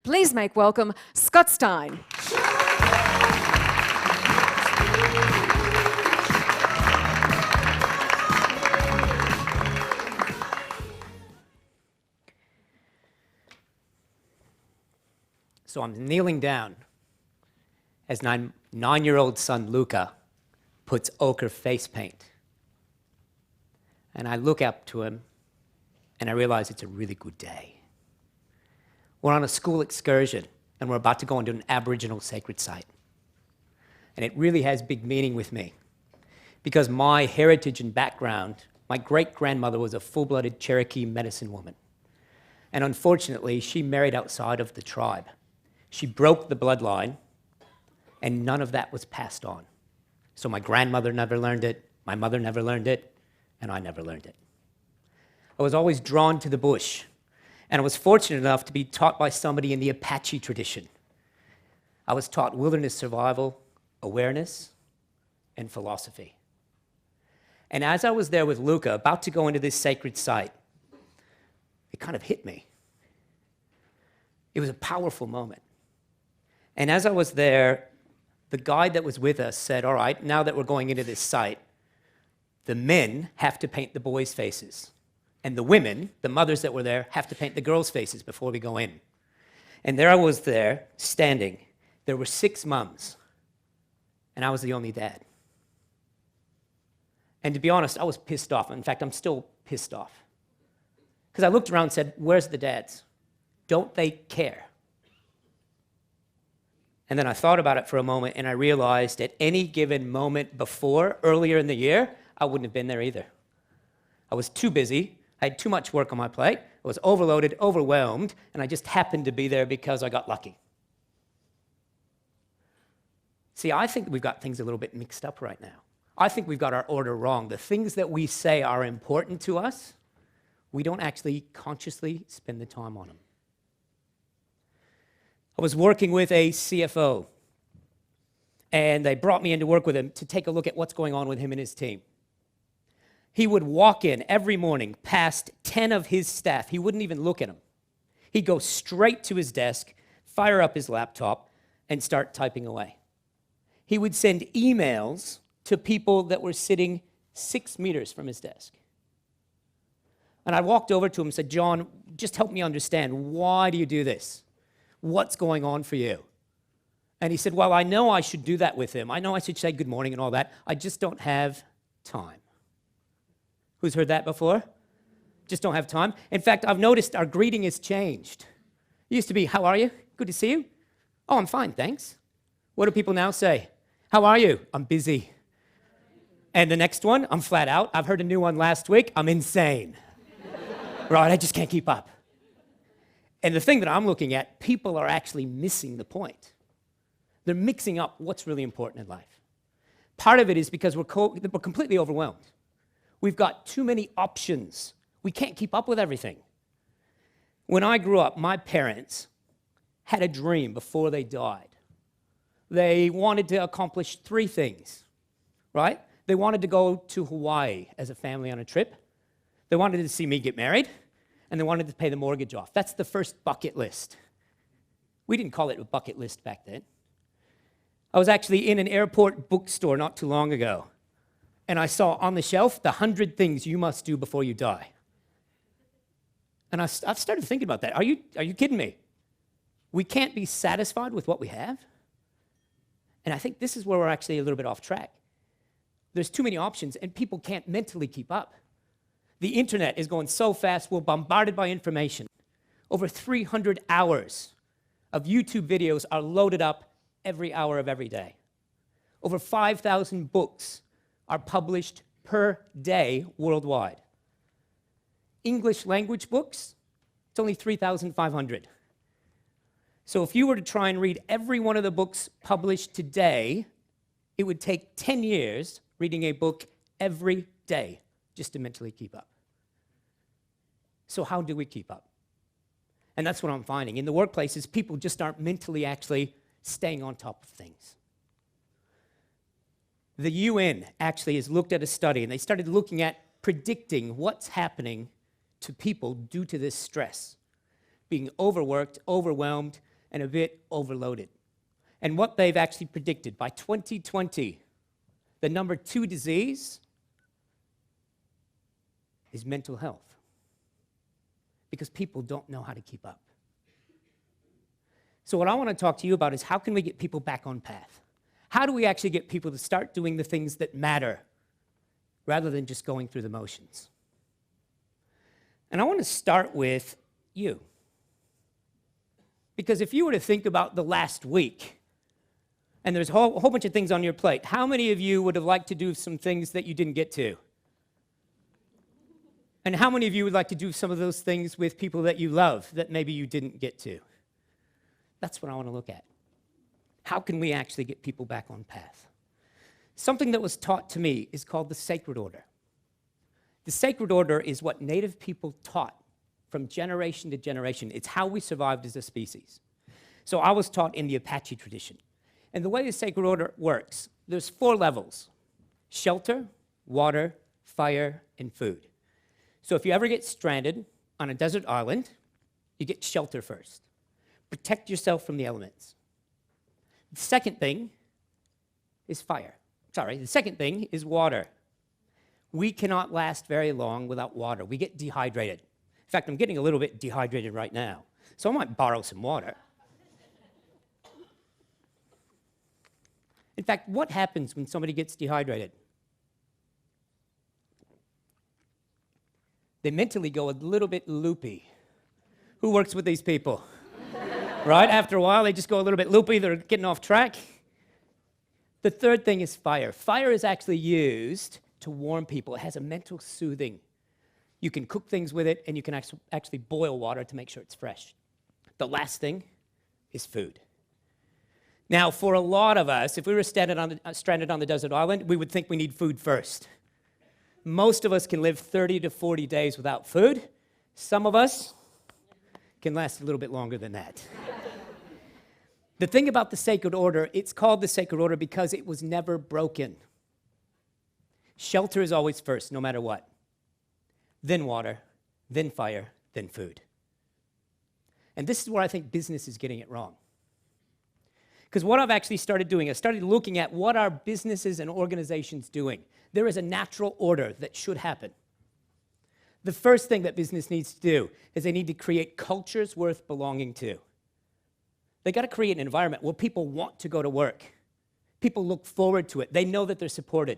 Please make welcome Scott Stein. So I'm kneeling down as nine-year-old son Luca puts ochre face paint. And I look up to him and I realize it's a really good day. We're on a school excursion and we're about to go into an Aboriginal sacred site. And it really has big meaning with me because my heritage and background, my great-grandmother was a full-blooded Cherokee medicine woman. And unfortunately, she married outside of the tribe. She broke the bloodline, and none of that was passed on. So my grandmother never learned it, my mother never learned it, and I never learned it. I was always drawn to the bush, and I was fortunate enough to be taught by somebody in the Apache tradition. I was taught wilderness survival, awareness, and philosophy. And as I was there with Luca, about to go into this sacred site, it kind of hit me. It was a powerful moment. And as I was there, the guide that was with us said, all right, now that we're going into this site, the men have to paint the boys' faces. And the women, the mothers that were there, have to paint the girls' faces before we go in. And there I was there, standing. There were 6 mums, and I was the only dad. And to be honest, I was pissed off. In fact, I'm still pissed off. Because I looked around and said, where's the dads? Don't they care? And then I thought about it for a moment, and I realized at any given moment before, earlier in the year, I wouldn't have been there either. I was too busy. I had too much work on my plate. I was overloaded, overwhelmed, and I just happened to be there because I got lucky. See, I think we've got things a little bit mixed up right now. I think we've got our order wrong. The things that we say are important to us, we don't actually consciously spend the time on them. I was working with a CFO, and they brought me in to work with him to take a look at what's going on with him and his team. He would walk in every morning past 10 of his staff. He wouldn't even look at them. He'd go straight to his desk, fire up his laptop, and start typing away. He would send emails to people that were sitting 6 meters from his desk. And I walked over to him and said, John, just help me understand, why do you do this? What's going on for you? And he said, well, I know I should do that with him. I know I should say good morning and all that. I just don't have time. Who's heard that before? Just don't have time. In fact, I've noticed our greeting has changed. It used to be, how are you? Good to see you. Oh, I'm fine, thanks. What do people now say? How are you? I'm busy. And the next one, I'm flat out. I've heard a new one last week. I'm insane. Right, I just can't keep up. And the thing that I'm looking at, people are actually missing the point. They're mixing up what's really important in life. Part of it is because we're completely overwhelmed. We've got too many options. We can't keep up with everything. When I grew up, my parents had a dream before they died. They wanted to accomplish 3 things, right? They wanted to go to Hawaii as a family on a trip. They wanted to see me get married, and they wanted to pay the mortgage off. That's the first bucket list. We didn't call it a bucket list back then. I was actually in an airport bookstore not too long ago, and I saw on the shelf the 100 things you must do before you die. And I've started thinking about that. Are you kidding me? We can't be satisfied with what we have? And I think this is where we're actually a little bit off track. There's too many options, and people can't mentally keep up. The internet is going so fast, we're bombarded by information. Over 300 hours of YouTube videos are loaded up every hour of every day. Over 5,000 books are published per day worldwide. English language books, it's only 3,500. So if you were to try and read every one of the books published today, it would take 10 years reading a book every day just to mentally keep up. So how do we keep up? And that's what I'm finding. In the workplaces, people just aren't mentally actually staying on top of things. The UN actually has looked at a study, and they started looking at predicting what's happening to people due to this stress. Being overworked, overwhelmed, and a bit overloaded. And what they've actually predicted, by 2020, the number 2 disease is mental health, because people don't know how to keep up. So what I want to talk to you about is, how can we get people back on path? How do we actually get people to start doing the things that matter rather than just going through the motions? And I want to start with you. Because if you were to think about the last week, and there's a whole bunch of things on your plate, how many of you would have liked to do some things that you didn't get to? And how many of you would like to do some of those things with people that you love that maybe you didn't get to? That's what I want to look at. How can we actually get people back on path? Something that was taught to me is called the sacred order. The sacred order is what native people taught from generation to generation. It's how we survived as a species. So I was taught in the Apache tradition. And the way the sacred order works, there's 4 levels: shelter, water, fire, and food. So if you ever get stranded on a desert island, you get shelter first. Protect yourself from the elements. The second thing is fire. The second thing is water. We cannot last very long without water. We get dehydrated. In fact, I'm getting a little bit dehydrated right now, so I might borrow some water. In fact, what happens when somebody gets dehydrated? They mentally go a little bit loopy. Who works with these people? Right? After a while, they just go a little bit loopy. They're getting off track. The third thing is fire. Fire is actually used to warm people. It has a mental soothing. You can cook things with it, and you can actually boil water to make sure it's fresh. The last thing is food. Now, for a lot of us, if we were stranded on the desert island, we would think we need food first. Most of us can live 30 to 40 days without food. Some of us can last a little bit longer than that. The thing about the sacred order, it's called the sacred order because it was never broken. Shelter is always first, no matter what. Then water, then fire, then food. And this is where I think business is getting it wrong. Because what I've actually started doing, I started looking at what are businesses and organizations doing. There is a natural order that should happen. The first thing that business needs to do is they need to create cultures worth belonging to. They got to create an environment where people want to go to work. People look forward to it. They know that they're supported.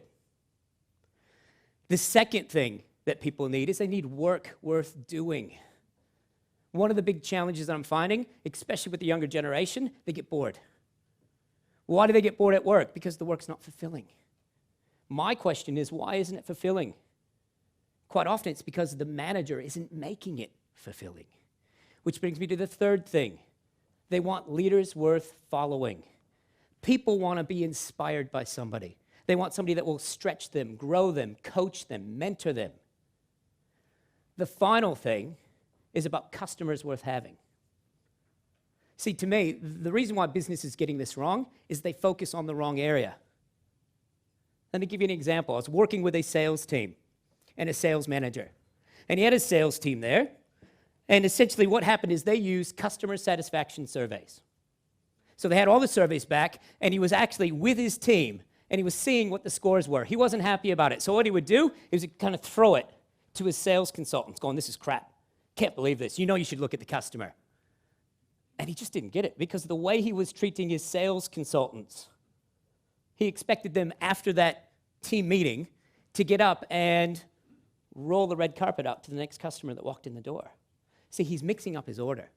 The second thing that people need is they need work worth doing. One of the big challenges that I'm finding, especially with the younger generation, they get bored. Why do they get bored at work? Because the work's not fulfilling. My question is, why isn't it fulfilling? Quite often it's because the manager isn't making it fulfilling. Which brings me to the third thing. They want leaders worth following. People want to be inspired by somebody. They want somebody that will stretch them, grow them, coach them, mentor them. The final thing is about customers worth having. See, to me, the reason why business is getting this wrong is they focus on the wrong area. Let me give you an example. I was working with a sales team and a sales manager. And he had a sales team there. And essentially what happened is they used customer satisfaction surveys. So they had all the surveys back, and he was actually with his team, and he was seeing what the scores were. He wasn't happy about it. So what he would do is he'd kind of throw it to his sales consultants, going, "This is crap. Can't believe this. You know you should look at the customer." And he just didn't get it because of the way he was treating his sales consultants. He expected them after that team meeting to get up and roll the red carpet out to the next customer that walked in the door. See, he's mixing up his order.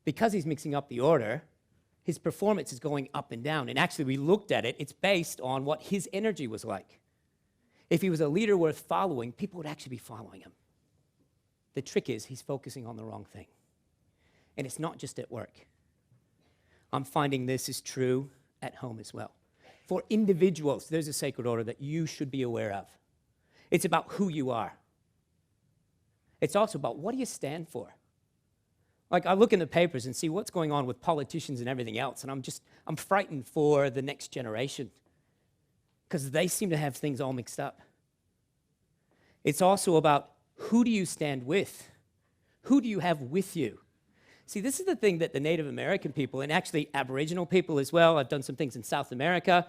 Because he's mixing up the order, his performance is going up and down. And actually, we looked at it. It's based on what his energy was like. If he was a leader worth following, people would actually be following him. The trick is he's focusing on the wrong thing. And it's not just at work. I'm finding this is true at home as well. For individuals, there's a sacred order that you should be aware of. It's about who you are. It's also about what do you stand for. Like, I look in the papers and see what's going on with politicians and everything else, and I'm frightened for the next generation because they seem to have things all mixed up. It's also about who do you stand with? Who do you have with you? See, this is the thing that the Native American people, and actually Aboriginal people as well, I've done some things in South America,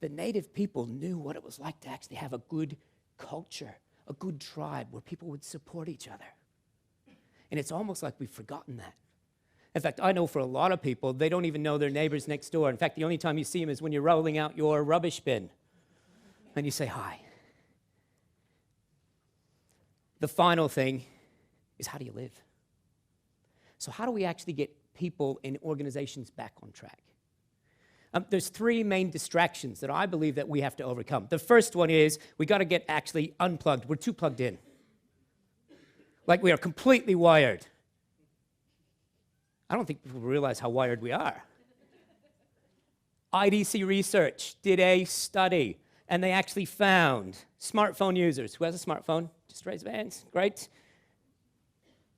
the Native people knew what it was like to actually have a good culture, a good tribe where people would support each other. And it's almost like we've forgotten that. In fact, I know for a lot of people, they don't even know their neighbors next door. In fact, the only time you see them is when you're rolling out your rubbish bin and you say hi. The final thing is, how do you live? So how do we actually get people and organizations back on track? There's three main distractions that I believe that we have to overcome. The first one is we got to get actually unplugged. We're too plugged in. Like we are completely wired. I don't think people realize how wired we are. IDC Research did a study, and they actually found smartphone users. Who has a smartphone? Just raise your hands. Great.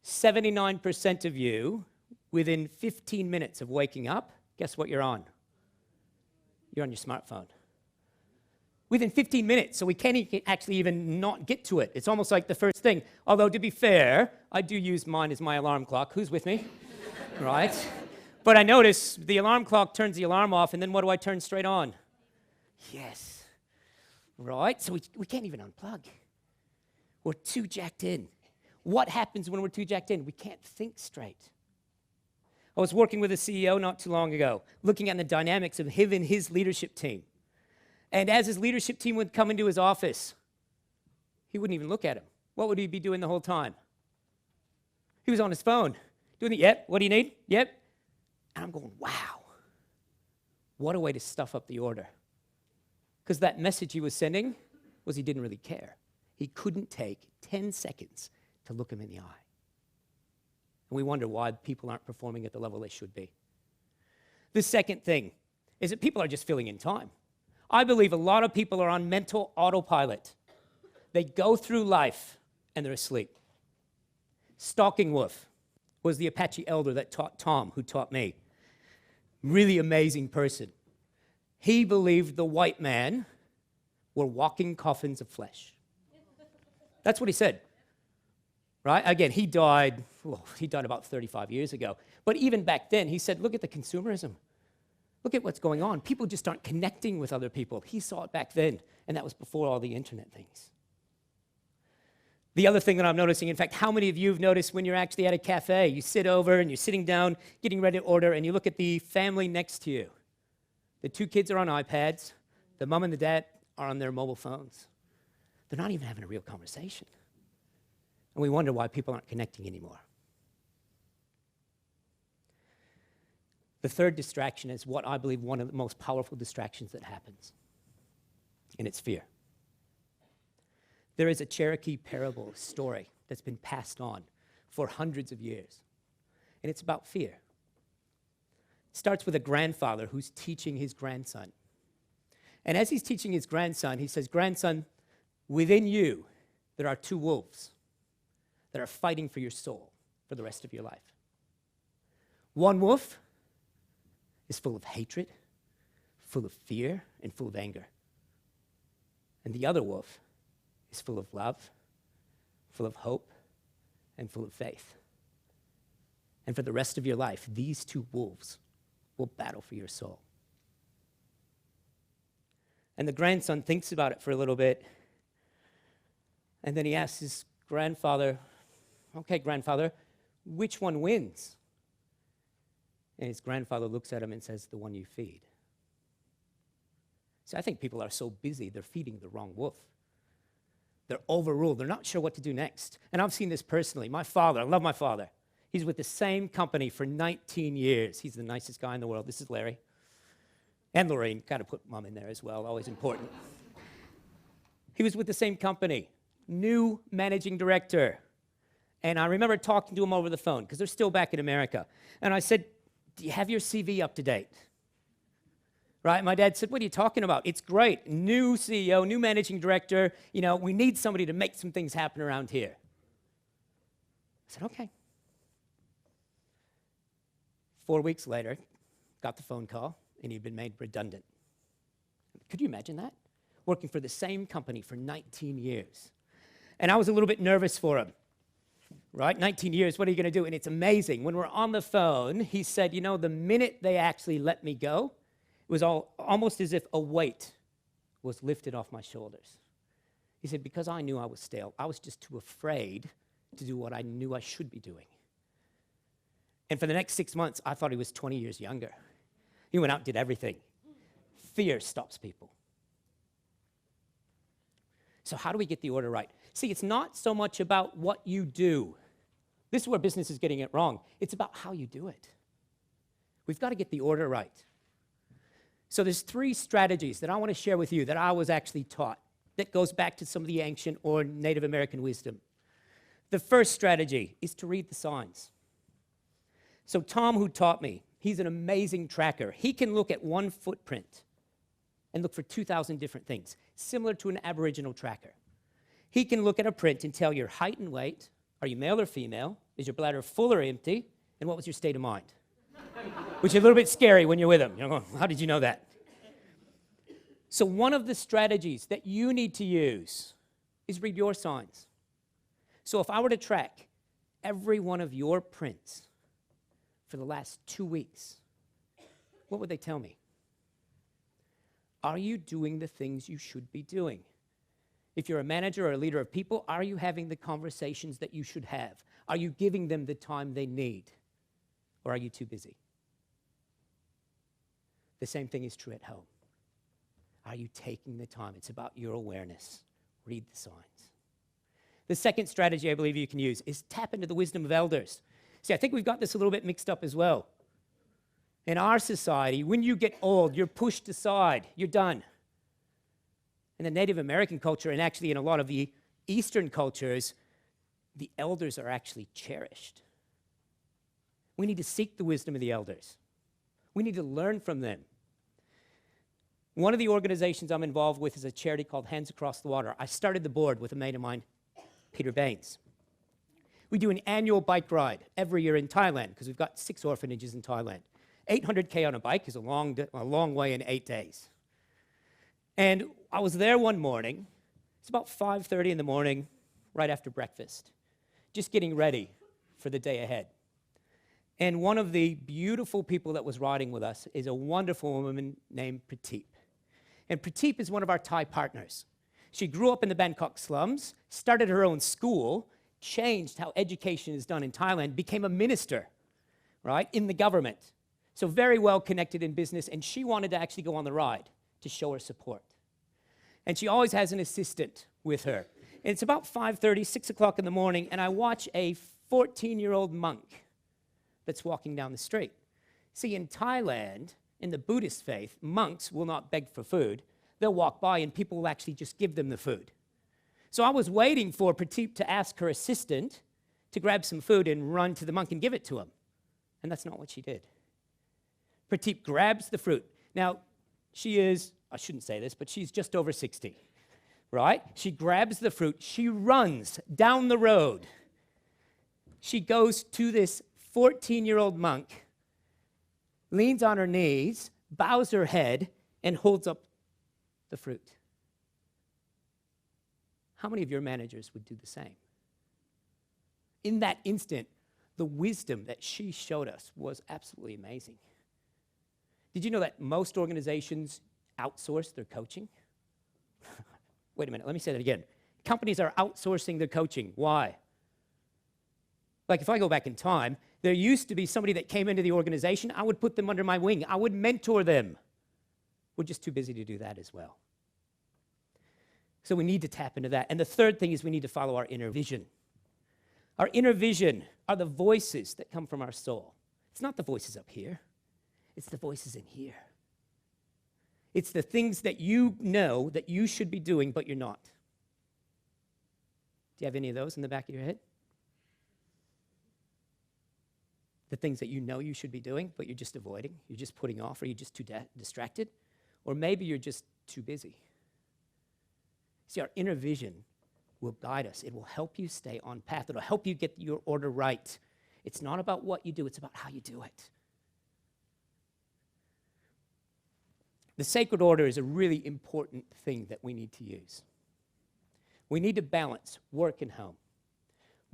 79% of you, within 15 minutes of waking up, guess what you're on? You're on your smartphone. Within 15 minutes, so we can't actually even not get to it. It's almost like the first thing. Although, to be fair, I do use mine as my alarm clock. Who's with me? Right? But I notice the alarm clock turns the alarm off, and then what do I turn straight on? Yes. Right? So we can't even unplug. We're too jacked in. What happens when we're too jacked in? We can't think straight. I was working with a CEO not too long ago, looking at the dynamics of him and his leadership team. And as his leadership team would come into his office, he wouldn't even look at him. What would he be doing the whole time? He was on his phone, doing the, yep, what do you need? Yep. And I'm going, wow, what a way to stuff up the order. Because that message he was sending was he didn't really care. He couldn't take 10 seconds to look him in the eye. And we wonder why people aren't performing at the level they should be. The second thing is that people are just filling in time. I believe a lot of people are on mental autopilot. They go through life and they're asleep. Stalking Wolf was the Apache elder that taught Tom, who taught me. Really amazing person. He believed the white man were walking coffins of flesh. That's what he said. Right? Again, he died about 35 years ago. But even back then, he said, look at the consumerism. Look at what's going on. People just aren't connecting with other people. He saw it back then, and that was before all the internet things. The other thing that I'm noticing, in fact, how many of you have noticed when you're actually at a cafe, you sit over and you're sitting down, getting ready to order, and you look at the family next to you. The two kids are on iPads. The mom and the dad are on their mobile phones. They're not even having a real conversation. And we wonder why people aren't connecting anymore. The third distraction is what I believe one of the most powerful distractions that happens, and it's fear. There is a Cherokee parable story that's been passed on for hundreds of years, and it's about fear. It starts with a grandfather who's teaching his grandson. And as he's teaching his grandson, he says, grandson, within you, there are two wolves that are fighting for your soul for the rest of your life. One wolf is full of hatred, full of fear, and full of anger. And the other wolf is full of love, full of hope, and full of faith. And for the rest of your life, these two wolves will battle for your soul. And the grandson thinks about it for a little bit, and then he asks his grandfather, okay, grandfather, which one wins? And his grandfather looks at him and says, the one you feed. See, I think people are so busy, they're feeding the wrong wolf. They're overruled. They're not sure what to do next. And I've seen this personally. My father, I love my father. He's with the same company for 19 years. He's the nicest guy in the world. This is Larry. And Lorraine, got to put mom in there as well, always important. He was with the same company, new managing director. And I remember talking to him over the phone, because they're still back in America. And I said, do you have your CV up to date? Right? My dad said, what are you talking about? It's great. New CEO, new managing director. You know, we need somebody to make some things happen around here. I said, okay. 4 weeks later, got the phone call, and he'd been made redundant. Could you imagine that? Working for the same company for 19 years. And I was a little bit nervous for him. right? 19 years, what are you going to do? And it's amazing. When we're on the phone, he said, you know, the minute they actually let me go, it was almost as if a weight was lifted off my shoulders. He said, because I knew I was stale, I was just too afraid to do what I knew I should be doing. And for the next 6 months, I thought he was 20 years younger. He went out and did everything. Fear stops people. So how do we get the order right? See, it's not so much about what you do. This is where business is getting it wrong. It's about how you do it. We've got to get the order right. So there's 3 strategies that I want to share with you that I was actually taught that goes back to some of the ancient or Native American wisdom. The first strategy is to read the signs. So Tom, who taught me, he's an amazing tracker. He can look at one footprint and look for 2,000 different things, similar to an Aboriginal tracker. He can look at a print and tell your height and weight, are you male or female, is your bladder full or empty, and what was your state of mind? Which is a little bit scary when you're with him. You're going, how did you know that? So one of the strategies that you need to use is read your signs. So if I were to track every one of your prints for the last 2 weeks, what would they tell me? Are you doing the things you should be doing? If you're a manager or a leader of people, are you having the conversations that you should have? Are you giving them the time they need? Or are you too busy? The same thing is true at home. Are you taking the time? It's about your awareness. Read the signs. The second strategy I believe you can use is tap into the wisdom of elders. See, I think we've got this a little bit mixed up as well. In our society, when you get old, you're pushed aside. You're done. In the Native American culture, and actually in a lot of the Eastern cultures, the elders are actually cherished. We need to seek the wisdom of the elders. We need to learn from them. One of the organizations I'm involved with is a charity called Hands Across the Water. I started the board with a mate of mine, Peter Baines. We do an annual bike ride every year in Thailand because we've got 6 orphanages in Thailand. 800K on a bike is a long way in 8 days. And I was there one morning. It's about 5:30 in the morning, right after breakfast, just getting ready for the day ahead. And one of the beautiful people that was riding with us is a wonderful woman named Prateep. And Prateep is one of our Thai partners. She grew up in the Bangkok slums, started her own school, changed how education is done in Thailand, became a minister, right, in the government. So very well connected in business, and she wanted to actually go on the ride to show her support. And she always has an assistant with her. And it's about 5:30, 6 o'clock in the morning, and I watch a 14-year-old monk that's walking down the street. See, in Thailand, in the Buddhist faith, monks will not beg for food. They'll walk by and people will actually just give them the food. So I was waiting for Prateep to ask her assistant to grab some food and run to the monk and give it to him. And that's not what she did. Prateep grabs the fruit. Now, she is, I shouldn't say this, but she's just over 60, right? She grabs the fruit. She runs down the road. She goes to this 14-year-old monk, leans on her knees, bows her head, and holds up the fruit. How many of your managers would do the same? In that instant, the wisdom that she showed us was absolutely amazing. Did you know that most organizations outsource their coaching? Wait a minute, let me say that again. Companies are outsourcing their coaching. Why? Like if I go back in time, there used to be somebody that came into the organization, I would put them under my wing. I would mentor them. We're just too busy to do that as well. So we need to tap into that. And the third thing is we need to follow our inner vision. Our inner vision are the voices that come from our soul. It's not the voices up here. It's the voices in here. It's the things that you know that you should be doing, but you're not. Do you have any of those in the back of your head? The things that you know you should be doing, but you're just avoiding, you're just putting off, or you're just too distracted, or maybe you're just too busy. See, our inner vision will guide us. It will help you stay on path. It'll help you get your order right. It's not about what you do, it's about how you do it. The sacred order is a really important thing that we need to use. We need to balance work and home.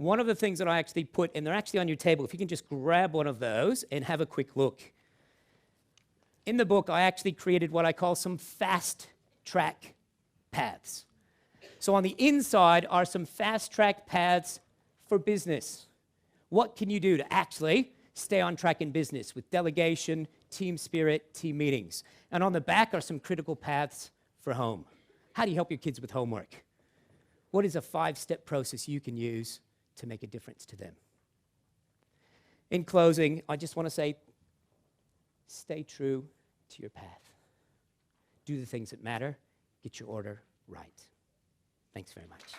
one of the things that I actually put, and they're actually on your table, if you can just grab one of those and have a quick look. In the book, I actually created what I call some fast track paths. So on the inside are some fast track paths for business. What can you do to actually stay on track in business with delegation, team spirit, team meetings? And on the back are some critical paths for home. How do you help your kids with homework? What is a 5-step process you can use to make a difference to them? In closing, I just want to say, stay true to your path. Do the things that matter. Get your order right. Thanks very much.